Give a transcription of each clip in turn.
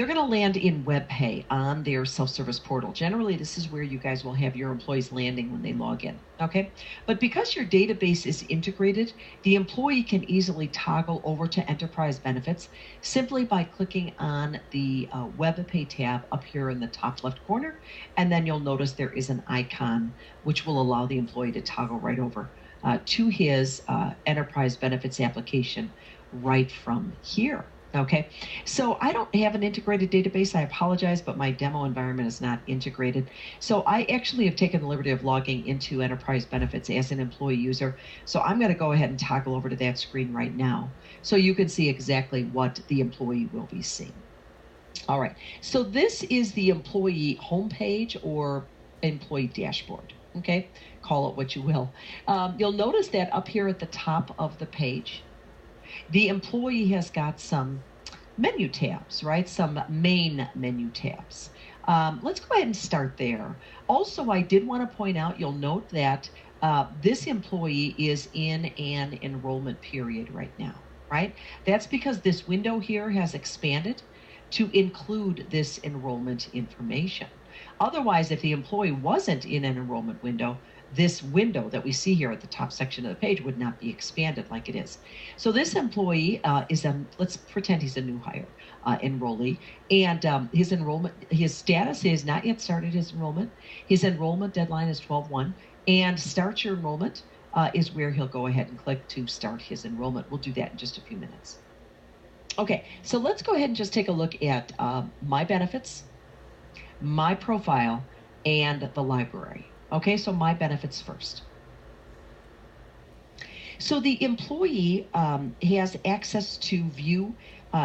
they're going to land in WebPay on their self-service portal. Generally, this is where you guys will have your employees landing when they log in, okay? But because your database is integrated, the employee can easily toggle over to enterprise benefits simply by clicking on the WebPay tab up here in the top left corner, and then you'll notice there is an icon which will allow the employee to toggle right over to his enterprise benefits application right from here. Okay, so I don't have an integrated database. I apologize, but my demo environment is not integrated. So I actually have taken the liberty of logging into Enterprise Benefits as an employee user. So I'm going to go ahead and toggle over to that screen right now so you can see exactly what the employee will be seeing. All right, so this is the employee homepage or employee dashboard. Okay, call it what you will. You'll notice that up here at the top of the page, the employee has got some menu tabs, right? Some main menu tabs. Let's go ahead and start there. Also, I did want to point out, you'll note that this employee is in an enrollment period right now, right? That's because this window here has expanded to include this enrollment information. Otherwise, if the employee wasn't in an enrollment window, this window that we see here at the top section of the page would not be expanded like it is. So this employee let's pretend he's a new hire enrollee, and his status is not yet started his enrollment. His enrollment deadline is 12/1, and start your enrollment is where he'll go ahead and click to start his enrollment. We'll do that in just a few minutes. Okay, so let's go ahead and just take a look at my benefits, my profile, and the library. Okay, so my benefits first. So the employee has access to view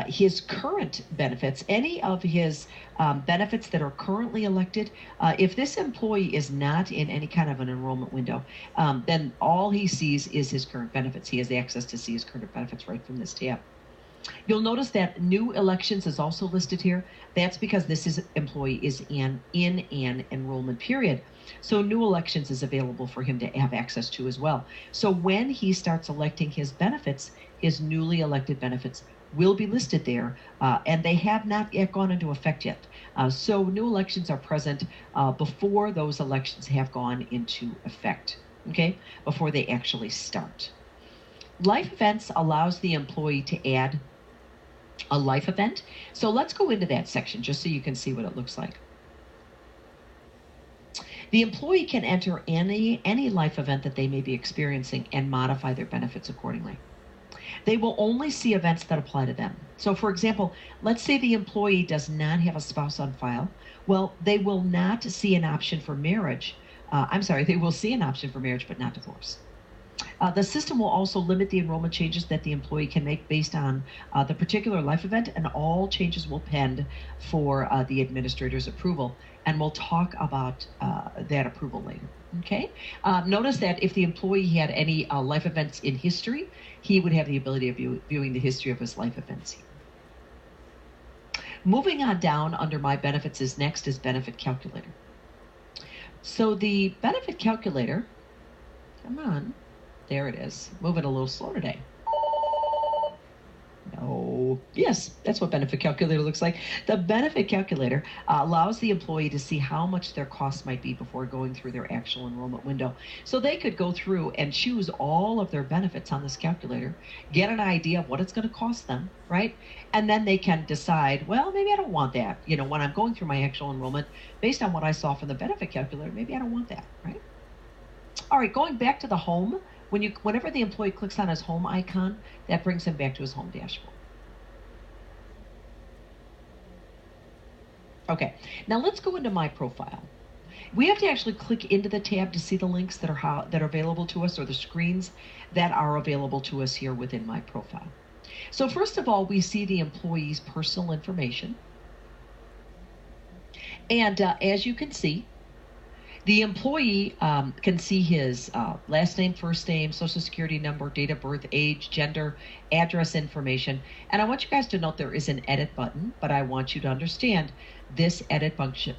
his current benefits, any of his benefits that are currently elected. If this employee is not in any kind of an enrollment window, then all he sees is his current benefits. He has access to see his current benefits right from this tab. You'll notice that new elections is also listed here. That's because this employee is in an enrollment period. So new elections is available for him to have access to as well. So when he starts electing his benefits, his newly elected benefits will be listed there, and they have not yet gone into effect yet. So new elections are present before those elections have gone into effect, okay, before they actually start. Life events allows the employee to add a life event. So let's go into that section just so you can see what it looks like. The employee can enter any life event that they may be experiencing and modify their benefits accordingly. They will only see events that apply to them. So for example, let's say the employee does not have a spouse on file. Well, they will not see an option for marriage. They will see an option for marriage, but not divorce. The system will also limit the enrollment changes that the employee can make based on the particular life event, and all changes will pend for the administrator's approval, and we'll talk about that approval later. Okay. Notice that if the employee had any life events in history, he would have the ability of viewing the history of his life events here. Moving on down under My Benefits is next is Benefit Calculator. So the Benefit Calculator, come on. There it is. Moving a little slow today. No. Yes, that's what Benefit Calculator looks like. The Benefit Calculator allows the employee to see how much their costs might be before going through their actual enrollment window. So they could go through and choose all of their benefits on this calculator, get an idea of what it's going to cost them, right? And then they can decide, well, maybe I don't want that. You know, when I'm going through my actual enrollment, based on what I saw from the Benefit Calculator, maybe I don't want that, right? All right, going back to the home. Whenever the employee clicks on his home icon, that brings him back to his home dashboard. Okay, now let's go into My Profile. We have to actually click into the tab to see the links that are available to us, or the screens that are available to us here within My Profile. So first of all, we see the employee's personal information. And as you can see, the employee can see his last name, first name, social security number, date of birth, age, gender, address information. And I want you guys to note there is an edit button, but I want you to understand this edit button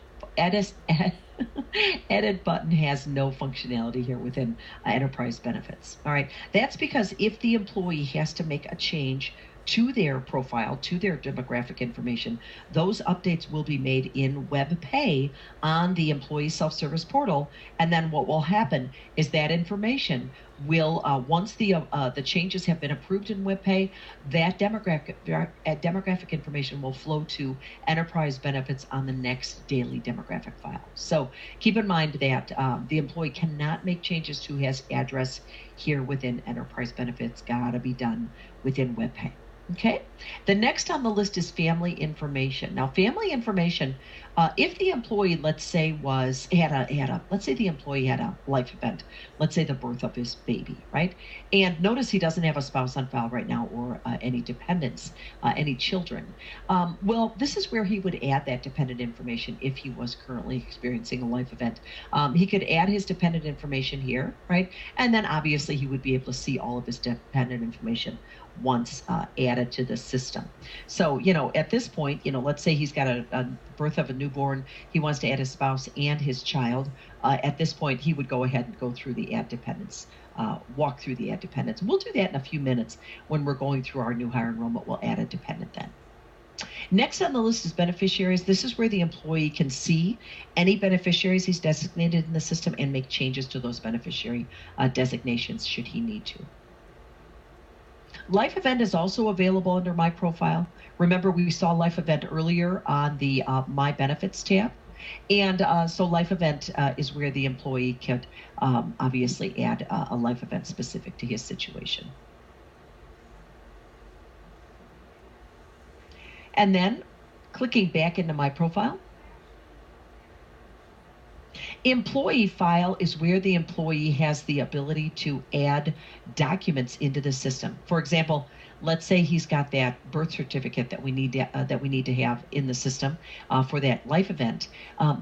has no functionality here within Enterprise Benefits. All right, that's because if the employee has to make a change to their profile, to their demographic information. Those updates will be made in WebPay on the employee self-service portal. And then what will happen is that information will, once the changes have been approved in WebPay, that demographic information will flow to enterprise benefits on the next daily demographic file. So keep in mind that the employee cannot make changes to his address here within enterprise benefits. Gotta be done within WebPay. Okay, the next on the list is family information. Now, family information, if the employee, let's say, let's say the employee had a life event, let's say the birth of his baby, right? And notice he doesn't have a spouse on file right now or any dependents, any children. Well, this is where he would add that dependent information if he was currently experiencing a life event. He could add his dependent information here, right? And then obviously he would be able to see all of his dependent information once added to the system. So, at this point, let's say he's got a birth of a newborn, he wants to add his spouse and his child. At this point, he would go ahead and go through the add dependents, walk through the add dependents. We'll do that in a few minutes when we're going through our new hire enrollment. We'll add a dependent then. Next on the list is beneficiaries. This is where the employee can see any beneficiaries he's designated in the system and make changes to those beneficiary designations should he need to. Life event is also available under My Profile. Remember, we saw life event earlier on the My Benefits tab. And so life event is where the employee could obviously add a life event specific to his situation. And then clicking back into My Profile, employee file is where the employee has the ability to add documents into the system. For example, let's say he's got that birth certificate that we need to have in the system for that life event.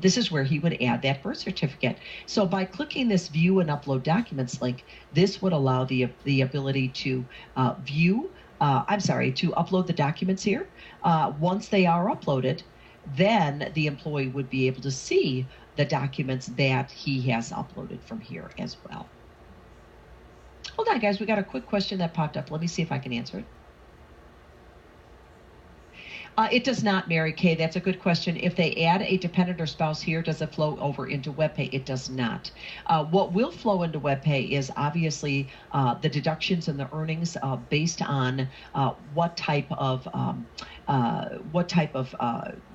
This is where he would add that birth certificate. So by clicking this View and Upload Documents link, this would allow the ability to to upload the documents here. Once they are uploaded, then the employee would be able to see the documents that he has uploaded from here as well. Hold on, guys. We got a quick question that popped up. Let me see if I can answer it. It does not, Mary Kay. That's a good question. If they add a dependent or spouse here, does it flow over into WebPay? It does not. What will flow into WebPay is obviously the deductions and the earnings based on what type of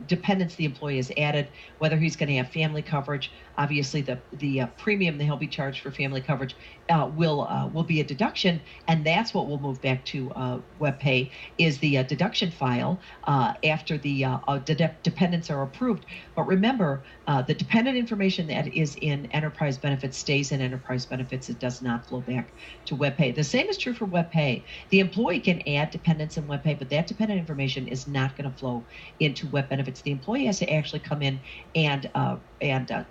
dependents the employee has added, whether he's going to have family coverage. Obviously, the premium that he'll be charged for family coverage will be a deduction, and that's what will move back to WebPay is the deduction file after the dependents are approved. But remember, the dependent information that is in Enterprise Benefits stays in Enterprise Benefits. It does not flow back to WebPay. The same is true for WebPay. The employee can add dependents in WebPay, but that dependent information is not going to flow into Web Benefits. The employee has to actually come in and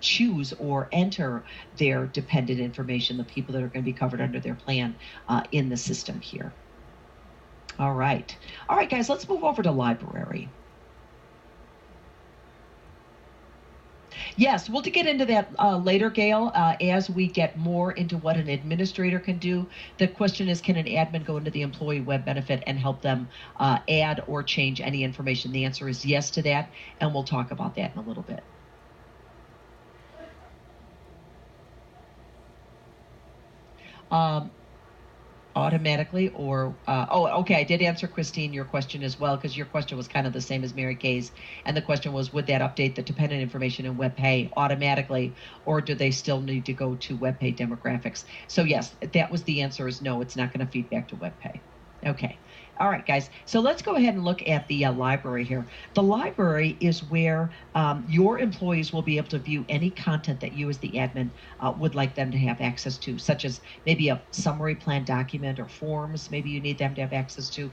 choose or enter their dependent information, the people that are going to be covered under their plan in the system here. All right, guys, let's move over to library. Yes, we'll get into that later, Gail, as we get more into what an administrator can do. The question is, can an admin go into the employee web benefit and help them add or change any information? The answer is yes to that, and we'll talk about that in a little bit. Automatically or okay, I did answer, Christine, your question as well, because your question was kind of the same as Mary Kay's, and the question was, would that update the dependent information in WebPay automatically, or do they still need to go to WebPay demographics? So yes, that was the answer, is no, it's not going to feed back to WebPay. Okay. All right, guys, so let's go ahead and look at the library here. The library is where your employees will be able to view any content that you as the admin would like them to have access to, such as maybe a summary plan document or forms maybe you need them to have access to.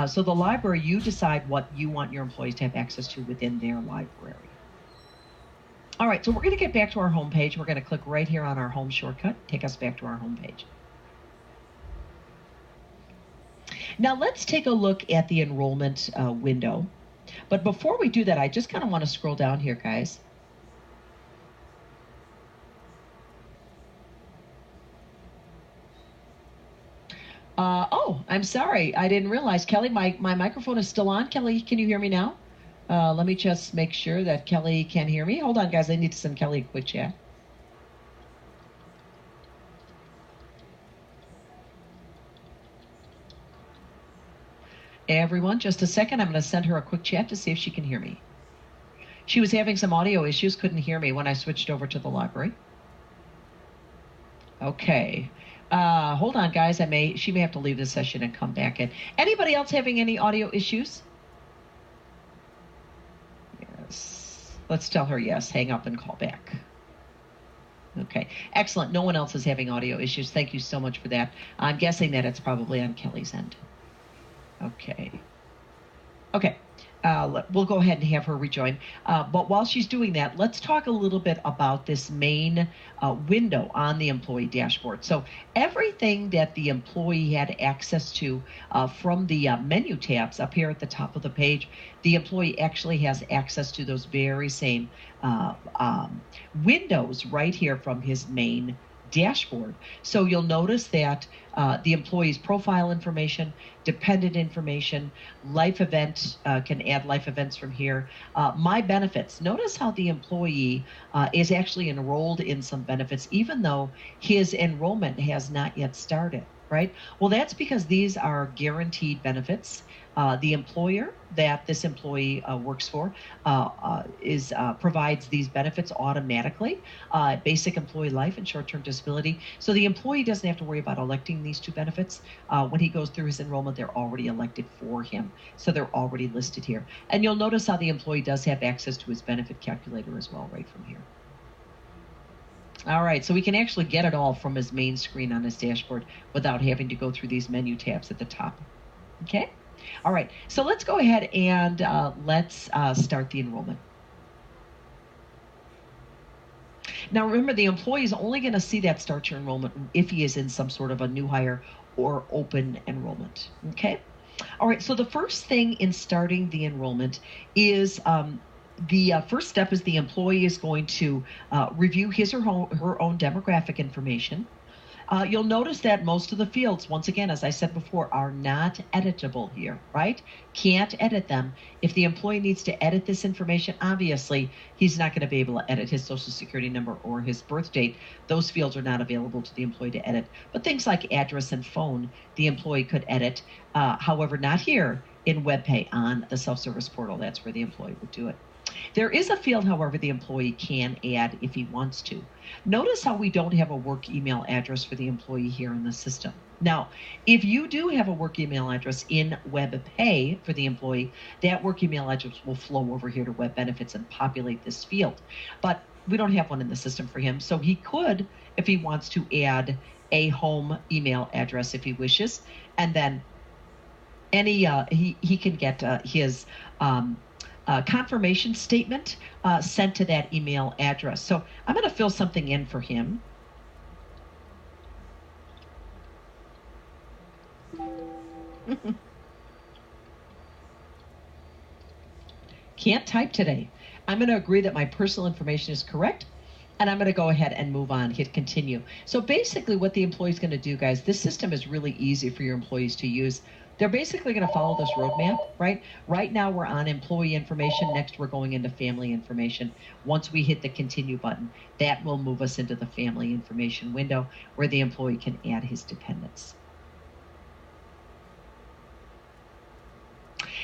So the library, you decide what you want your employees to have access to within their library. All right, so we're going to get back to our home page. We're going to click right here on our home shortcut, take us back to our home page. Now let's take a look at the enrollment window. But before we do that, I just kind of want to scroll down here, guys. Oh, I'm sorry. I didn't realize. Kelly, my microphone is still on. Kelly, can you hear me now? Let me just make sure that Kelly can hear me. Hold on, guys. I need to send Kelly a quick chat. Everyone, just a second. I'm going to send her a quick chat to see if she can hear me. She was having some audio issues, couldn't hear me when I switched over to the library. Okay. Hold on, guys. She may have to leave the session and come back in. Anybody else having any audio issues? Yes. Let's tell her yes. Hang up and call back. Okay. Excellent. No one else is having audio issues. Thank you so much for that. I'm guessing that it's probably on Kelly's end. Okay. Okay. We'll go ahead and have her rejoin. But while she's doing that, let's talk a little bit about this main window on the employee dashboard. So everything that the employee had access to from the menu tabs up here at the top of the page, the employee actually has access to those very same windows right here from his main dashboard. So you'll notice that the employee's profile information, dependent information, life event, can add life events from here. My benefits. Notice how the employee is actually enrolled in some benefits, even though his enrollment has not yet started, right? Well, that's because these are guaranteed benefits. The employer that this employee works for provides these benefits automatically, basic employee life and short-term disability. So the employee doesn't have to worry about electing these two benefits. When he goes through his enrollment, they're already elected for him. So they're already listed here. And you'll notice how the employee does have access to his benefit calculator as well right from here. All right, so we can actually get it all from his main screen on his dashboard without having to go through these menu tabs at the top. Okay? All right, so let's go ahead and let's start the enrollment. Now remember, the employee is only going to see that start your enrollment if he is in some sort of a new hire or open enrollment. Okay? All right, so the first thing in starting the enrollment is the first step is the employee is going to review his or her own demographic information. You'll notice that most of the fields, once again, as I said before, are not editable here, right? Can't edit them. If the employee needs to edit this information, obviously, he's not going to be able to edit his social security number or his birth date. Those fields are not available to the employee to edit. But things like address and phone, the employee could edit. However, not here in WebPay on the self-service portal. That's where the employee would do it. There is a field, however, the employee can add if he wants to. Notice how we don't have a work email address for the employee here in the system. Now, if you do have a work email address in WebPay for the employee, that work email address will flow over here to Web Benefits and populate this field. But we don't have one in the system for him, so he could, if he wants to, add a home email address if he wishes, and then any he can get his confirmation statement sent to that email address. So I'm going to fill something in for him. Can't type today. I'm going to agree that my personal information is correct, and I'm going to go ahead and move on, hit continue. So basically what the employee is going to do, guys, this system is really easy for your employees to use. They're basically going to follow this roadmap, right? Right now we're on employee information. Next we're going into family information. Once we hit the continue button, that will move us into the family information window where the employee can add his dependents.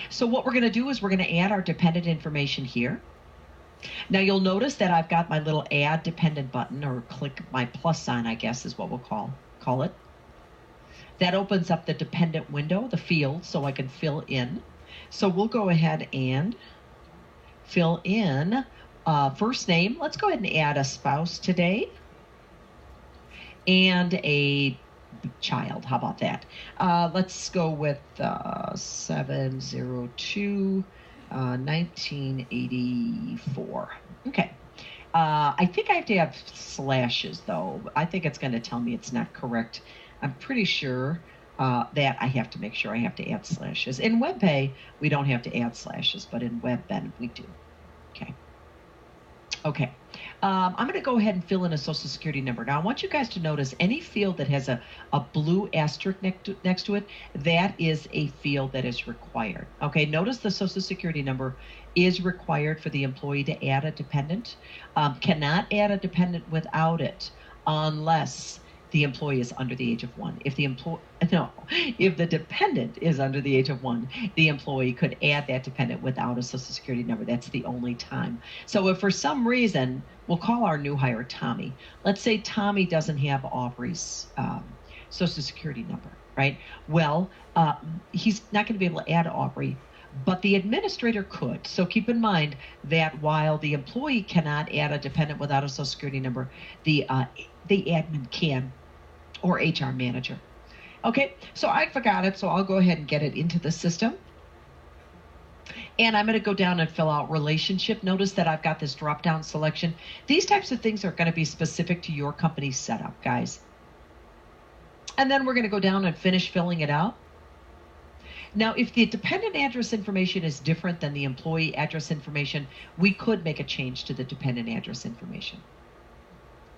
So what we're going to do is we're going to add our dependent information here. Now you'll notice that I've got my little add dependent button, or click my plus sign, I guess is what we'll call it. That opens up the dependent window, the field, so I can fill in. So we'll go ahead and fill in first name. Let's go ahead and add a spouse today and a child. How about that? Let's go with 702 1984. Okay. I think I have to have slashes, though. I think it's going to tell me it's not correct. I'm pretty sure that I have to make sure I have to add slashes. In WebPay, we don't have to add slashes, but in WebBen, we do. Okay. Okay. I'm going to go ahead and fill in a social security number. Now, I want you guys to notice any field that has a blue asterisk next to it, that is a field that is required. Okay, notice the social security number is required for the employee to add a dependent. Cannot add a dependent without it unless the employee is under the age of 1. If the if the dependent is under the age of 1, the employee could add that dependent without a social security number. That's the only time. So if for some reason, we'll call our new hire Tommy. Let's say Tommy doesn't have Aubrey's social security number, right? Well, he's not going to be able to add Aubrey, but the administrator could. So keep in mind that while the employee cannot add a dependent without a social security number, the admin can, or HR manager. Okay, so I forgot it, so I'll go ahead and get it into the system. And I'm going to go down and fill out relationship. Notice that I've got this drop-down selection. These types of things are going to be specific to your company's setup, guys. And then we're going to go down and finish filling it out. Now, if the dependent address information is different than the employee address information, we could make a change to the dependent address information.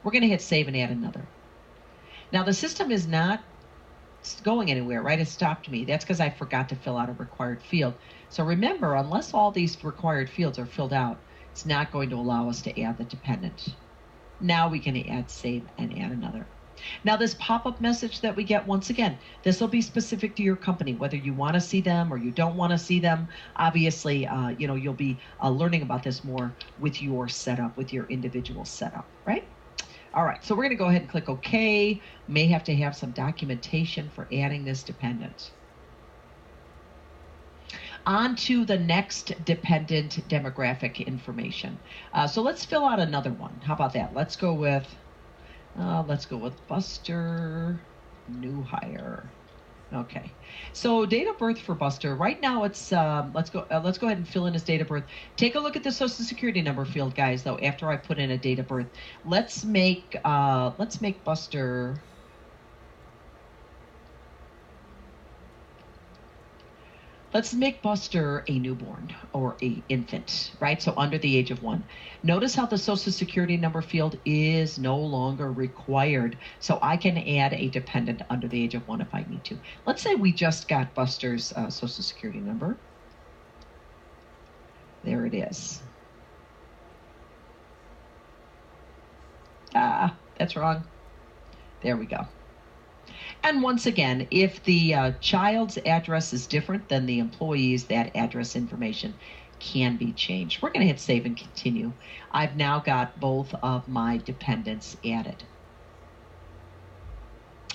We're going to hit save and add another. Now, the system is not going anywhere, right? It stopped me. That's because I forgot to fill out a required field. So remember, unless all these required fields are filled out, it's not going to allow us to add the dependent. Now we can add save and add another. Now, this pop-up message that we get, once again, this will be specific to your company, whether you want to see them or you don't want to see them. Obviously, you'll be learning about this more with your setup, with your individual setup, right? All right, so we're going to go ahead and click OK. May have to have some documentation for adding this dependent. On to the next dependent demographic information. So let's fill out another one. How about that? Let's go with Buster, new hire. Okay, so date of birth for Buster. Right now it's let's go ahead and fill in his date of birth. Take a look at the social security number field, guys. Though after I put in a date of birth, let's make Buster. Let's make Buster a newborn or a infant, right? So under the age of 1. Notice how the social security number field is no longer required. So I can add a dependent under the age of 1 if I need to. Let's say we just got Buster's social security number. There it is. That's wrong. There we go. And once again, if the child's address is different than the employee's, that address information can be changed. We're going to hit save and continue. I've now got both of my dependents added.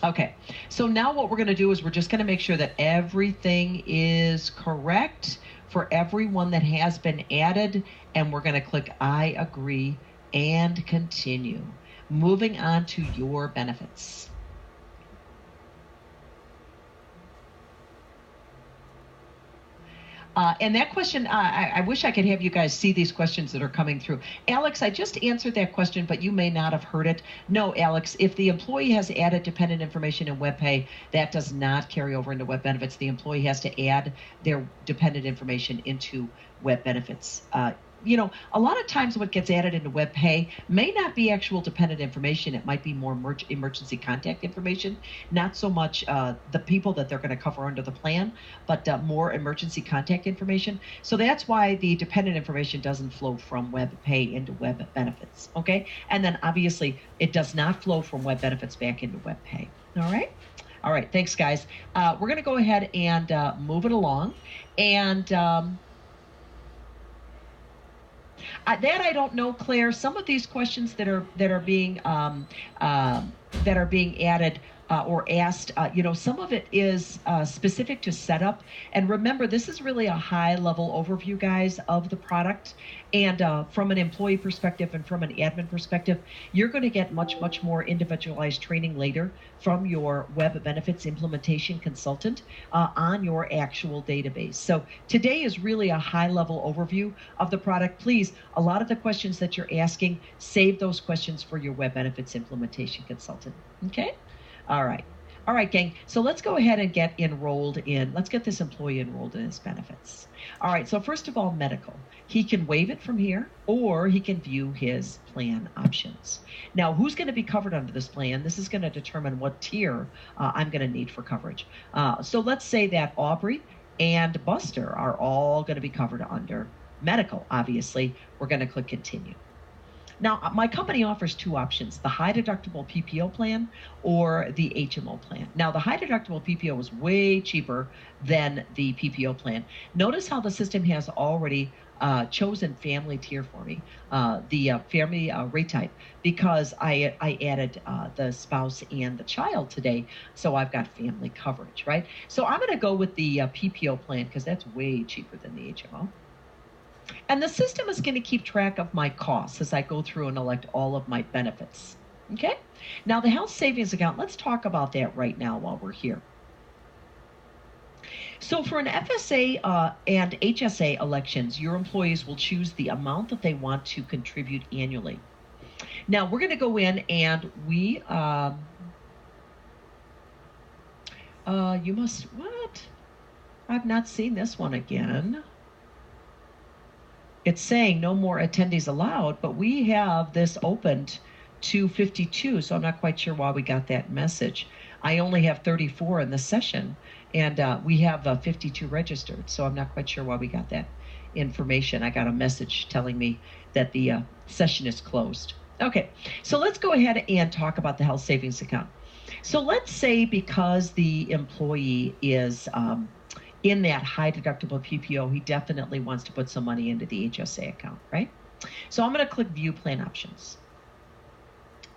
Okay, so now what we're going to do is we're just going to make sure that everything is correct for everyone that has been added, and we're going to click I agree and continue. Moving on to your benefits. And that question, I wish I could have you guys see these questions that are coming through. Alex, I just answered that question, but you may not have heard it. No, Alex, if the employee has added dependent information in WebPay, that does not carry over into Web Benefits. The employee has to add their dependent information into Web Benefits. A lot of times what gets added into WebPay may not be actual dependent information. It might be more emergency contact information, not so much the people that they're going to cover under the plan, but more emergency contact information. So that's why the dependent information doesn't flow from WebPay into Web Benefits, okay? And then obviously it does not flow from Web Benefits back into WebPay, all right? All right, thanks guys. We're going to go ahead and move it along. And that I don't know, Claire. Some of these questions that are being added or asked, some of it is specific to setup. And remember, this is really a high-level overview, guys, of the product. And from an employee perspective and from an admin perspective, you're going to get much, much more individualized training later from your Web Benefits implementation consultant on your actual database. So today is really a high-level overview of the product. Please, a lot of the questions that you're asking, save those questions for your Web Benefits implementation consultant. Okay? All right. All right, gang. So let's go ahead and let's get this employee enrolled in his benefits. All right. So first of all, medical. He can waive it from here or he can view his plan options. Now, who's going to be covered under this plan? This is going to determine what tier I'm going to need for coverage. So let's say that Aubrey and Buster are all going to be covered under medical. Obviously, we're going to click continue. Now, my company offers two options, the high deductible PPO plan or the HMO plan. Now, the high deductible PPO is way cheaper than the PPO plan. Notice how the system has already chosen family tier for me, the family rate type, because I added the spouse and the child today, so I've got family coverage, right? So I'm going to go with the PPO plan because that's way cheaper than the HMO. And the system is going to keep track of my costs as I go through and elect all of my benefits. Okay? Now, the health savings account, let's talk about that right now while we're here. So for an FSA and HSA elections, your employees will choose the amount that they want to contribute annually. Now, we're going to go in and what? I've not seen this one again. It's saying no more attendees allowed, but we have this opened to 52, so I'm not quite sure why we got that message. I only have 34 in the session, and we have 52 registered, so I'm not quite sure why we got that information. I got a message telling me that the session is closed. Okay, so let's go ahead and talk about the health savings account. So let's say because the employee is in that high deductible PPO, he definitely wants to put some money into the HSA account, right? So I'm going to click View Plan Options.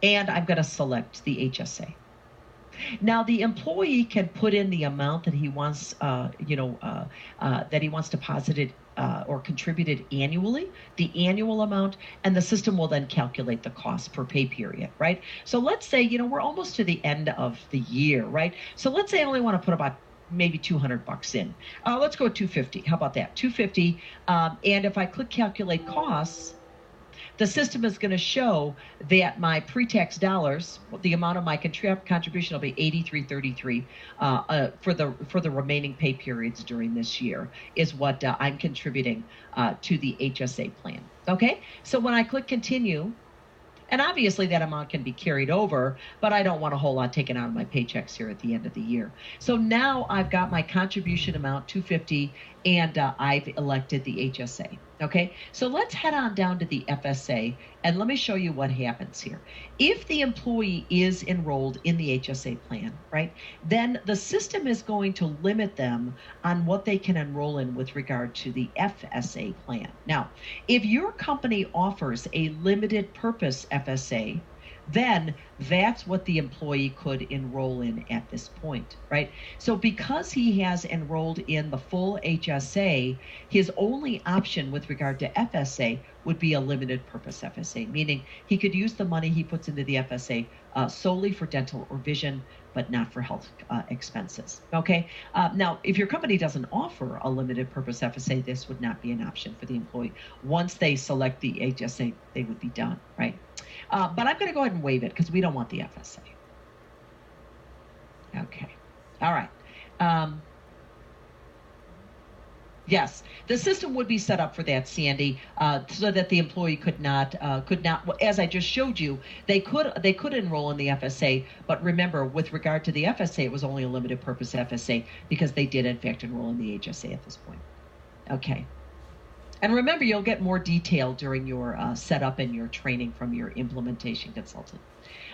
And I'm going to select the HSA. Now, the employee can put in the amount that he wants, that he wants deposited or contributed annually, the annual amount, and the system will then calculate the cost per pay period, right? So let's say, we're almost to the end of the year, right? So let's say I only want to put about maybe $200 in. Let's go 250. How about that? 250. And if I click calculate costs, the system is going to show that my pre-tax dollars, the amount of my contribution will be $83.33 for the remaining pay periods during this year is what I'm contributing to the HSA plan. Okay, so when I click continue, and obviously that amount can be carried over, but I don't want a whole lot taken out of my paychecks here at the end of the year. So now I've got my contribution amount, $250, and I've elected the HSA. Okay, so let's head on down to the FSA, and let me show you what happens here. If the employee is enrolled in the HSA plan, right, then the system is going to limit them on what they can enroll in with regard to the FSA plan. Now, if your company offers a limited purpose FSA, then that's what the employee could enroll in at this point, right? So because he has enrolled in the full HSA, his only option with regard to FSA would be a limited purpose FSA, meaning he could use the money he puts into the FSA solely for dental or vision, but not for health expenses, okay? Now, if your company doesn't offer a limited purpose FSA, this would not be an option for the employee. Once they select the HSA, they would be done, right? But I'm going to go ahead and waive it because we don't want the FSA. Okay. All right. Yes, the system would be set up for that, Sandy, so that the employee could not, as I just showed you, they could enroll in the FSA, but remember, with regard to the FSA, it was only a limited purpose FSA because they did, in fact, enroll in the HSA at this point. Okay. And remember, you'll get more detail during your setup and your training from your implementation consultant.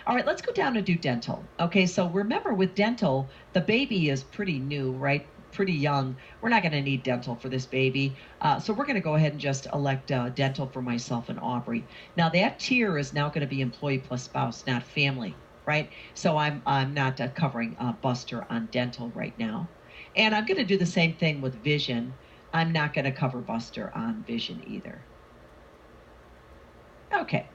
All right, let's go down and do dental. Okay, so remember with dental, the baby is pretty new, right? Pretty young. We're not going to need dental for this baby. So we're going to go ahead and just elect dental for myself and Aubrey. Now that tier is now going to be employee plus spouse, not family, right? So I'm not covering Buster on dental right now. And I'm going to do the same thing with vision. I'm not going to cover Buster on vision either. Okay.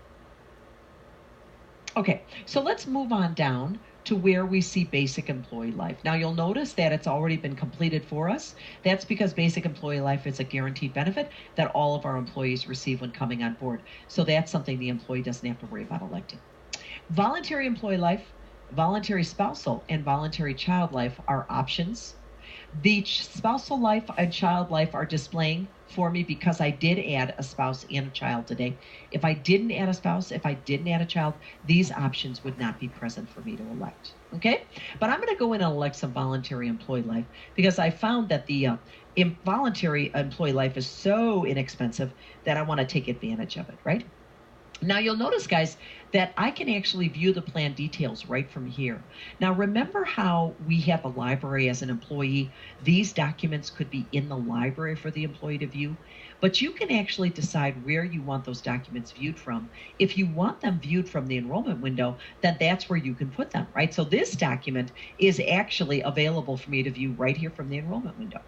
Okay, so let's move on down to where we see basic employee life. Now you'll notice that it's already been completed for us. That's because basic employee life is a guaranteed benefit that all of our employees receive when coming on board. So that's something the employee doesn't have to worry about electing. Voluntary employee life, Voluntary spousal and voluntary child life are options. The spousal life and child life are displaying for me because I did add a spouse and a child today. If I didn't add a spouse, if I didn't add a child, these options would not be present for me to elect. Okay? But I'm going to go in and elect some voluntary employee life because I found that the involuntary employee life is so inexpensive that I want to take advantage of it, right? Now you'll notice, guys, that I can actually view the plan details right from here. Now remember how we have a library as an employee? These documents could be in the library for the employee to view, but you can actually decide where you want those documents viewed from. If you want them viewed from the enrollment window, then that's where you can put them, right? So this document is actually available for me to view right here from the enrollment window.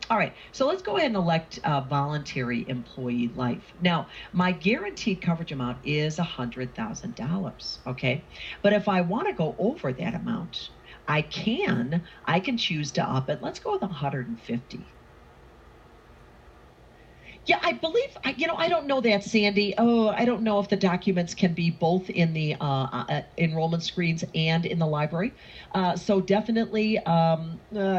All right, so let's go ahead and elect voluntary employee life. Now, my guaranteed coverage amount is $100,000, okay? But if I want to go over that amount, I can choose to up it. Let's go with 150. Yeah, I believe, I don't know that, Sandy. Oh, I don't know if the documents can be both in the enrollment screens and in the library. So definitely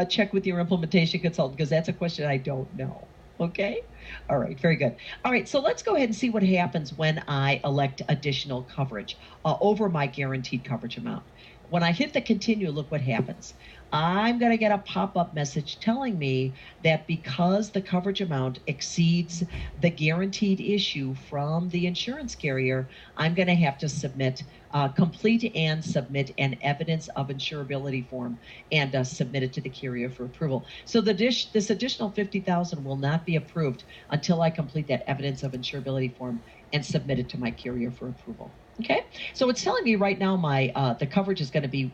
check with your implementation consultant because that's a question I don't know. Okay? All right, very good. All right, so let's go ahead and see what happens when I elect additional coverage over my guaranteed coverage amount. When I hit the continue, look what happens. I'm going to get a pop-up message telling me that because the coverage amount exceeds the guaranteed issue from the insurance carrier, I'm going to have to complete and submit an evidence of insurability form and submit it to the carrier for approval. So this additional $50,000 will not be approved until I complete that evidence of insurability form and submit it to my carrier for approval. Okay, so it's telling me right now the coverage is going to be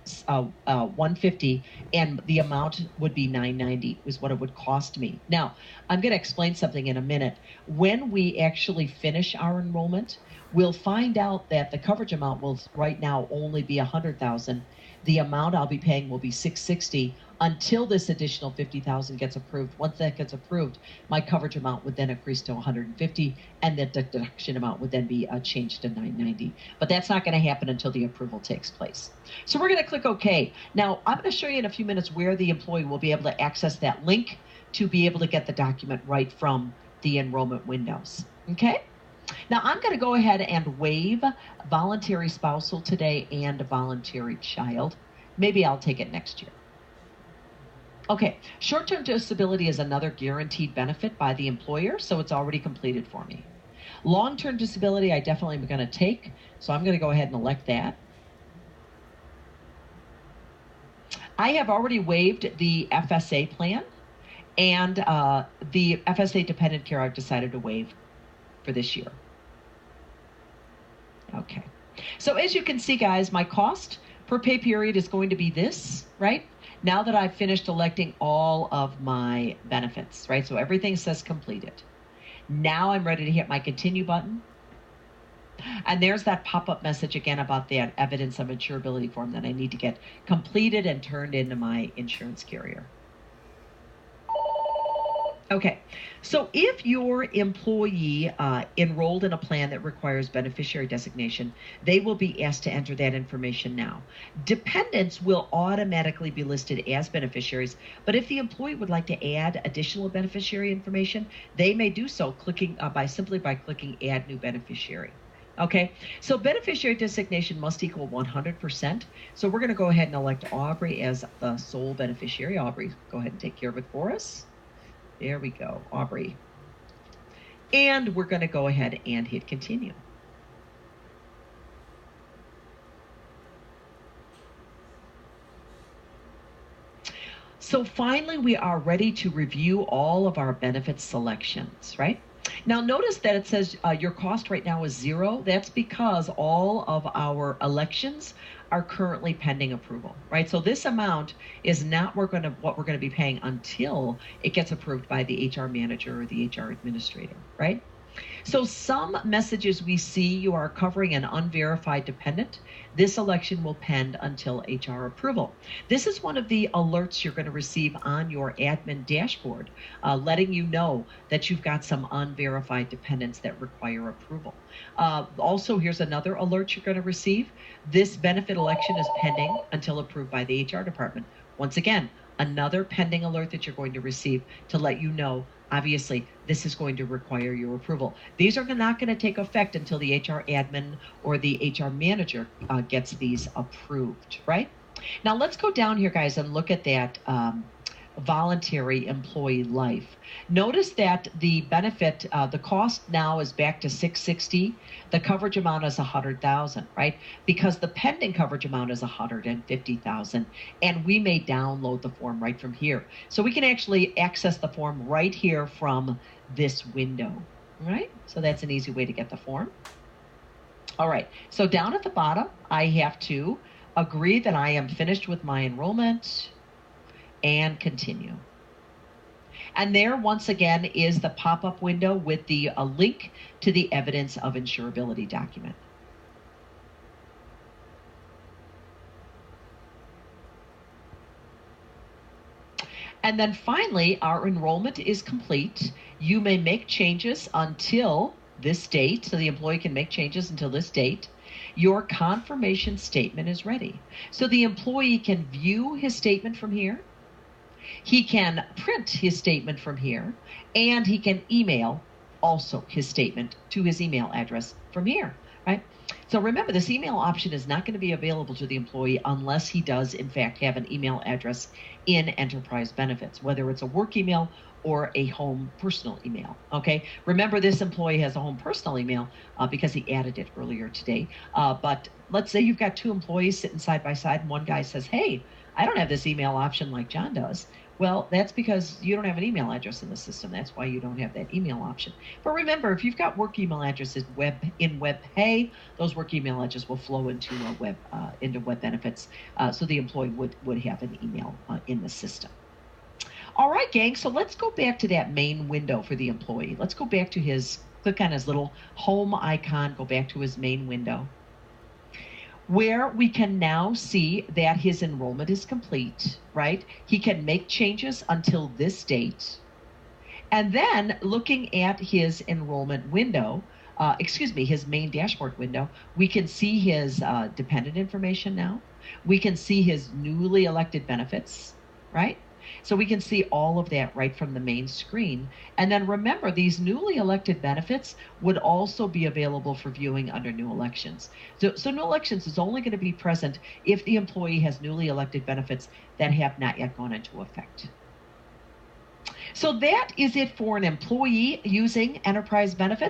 150, and the amount would be 990 is what it would cost me. Now, I'm going to explain something in a minute. When we actually finish our enrollment, we'll find out that the coverage amount will right now only be 100,000. The amount I'll be paying will be 660 until this additional 50,000 gets approved. Once that gets approved, my coverage amount would then increase to 150, and the deduction amount would then be changed to 990. But that's not going to happen until the approval takes place. So we're going to click OK. Now, I'm going to show you in a few minutes where the employee will be able to access that link to be able to get the document right from the enrollment windows. Okay? Now, I'm going to go ahead and waive voluntary spousal today and voluntary child. Maybe I'll take it next year. Okay, short-term disability is another guaranteed benefit by the employer, so it's already completed for me. Long-term disability, I definitely am going to take, so I'm going to go ahead and elect that. I have already waived the FSA plan, and the FSA dependent care I've decided to waive for this year. Okay, so as you can see, guys, my cost per pay period is going to be this, right? Now that I've finished electing all of my benefits, right? So everything says completed. Now I'm ready to hit my continue button. And there's that pop-up message again about that evidence of insurability form that I need to get completed and turned into my insurance carrier. Okay, so if your employee enrolled in a plan that requires beneficiary designation, they will be asked to enter that information now. Dependents will automatically be listed as beneficiaries, but if the employee would like to add additional beneficiary information, they may do so simply by clicking Add New Beneficiary. Okay, so beneficiary designation must equal 100%. So we're going to go ahead and elect Aubrey as the sole beneficiary. Aubrey, go ahead and take care of it for us. There we go, Aubrey. And we're going to go ahead and hit continue. So finally, we are ready to review all of our benefit selections, right? Now notice that it says your cost right now is 0. That's because all of our elections are currently pending approval, right? So this amount is not what we're going to be paying until it gets approved by the HR manager or the HR administrator, right? So some messages we see you are covering an unverified dependent. This election will pend until HR approval. This is one of the alerts you're going to receive on your admin dashboard, letting you know that you've got some unverified dependents that require approval. Also, here's another alert you're going to receive. This benefit election is pending until approved by the HR department. Once again, another pending alert that you're going to receive to let you know, obviously, this is going to require your approval. These are not going to take effect until the HR admin or the HR manager gets these approved, right? Now let's go down here, guys, and look at that voluntary employee life. Notice that the benefit, the cost now is back to $660. The coverage amount is $100,000, right? Because the pending coverage amount is $150,000, and we may download the form right from here. So we can actually access the form right here from this window, right? So that's an easy way to get the form. All right, so down at the bottom, I have to agree that I am finished with my enrollment and continue. And there, once again, is the pop-up window with the link to the evidence of insurability document. And then finally, our enrollment is complete. You may make changes until this date, so the employee can make changes until this date. Your confirmation statement is ready. So the employee can view his statement from here. He can print his statement from here, and he can email also his statement to his email address from here, right? So remember, this email option is not going to be available to the employee unless he does, in fact, have an email address in Enterprise Benefits, whether it's a work email or a home personal email, okay? Remember, this employee has a home personal email because he added it earlier today. But let's say you've got two employees sitting side by side, and one guy says, hey, I don't have this email option like John does. Well, that's because you don't have an email address in the system. That's why you don't have that email option. But remember, if you've got work email addresses in WebPay, those work email addresses will flow into Web Benefits, so the employee would have an email in the system. All right, gang, so let's go back to that main window for the employee. Let's go back to click on his little home icon, go back to his main window, where we can now see that his enrollment is complete, right? He can make changes until this date. And then looking at his enrollment window, his main dashboard window, we can see his dependent information now. We can see his newly elected benefits, right? So we can see all of that right from the main screen. And then remember, these newly elected benefits would also be available for viewing under new elections. So new elections is only going to be present if the employee has newly elected benefits that have not yet gone into effect. So that is it for an employee using Enterprise Benefits.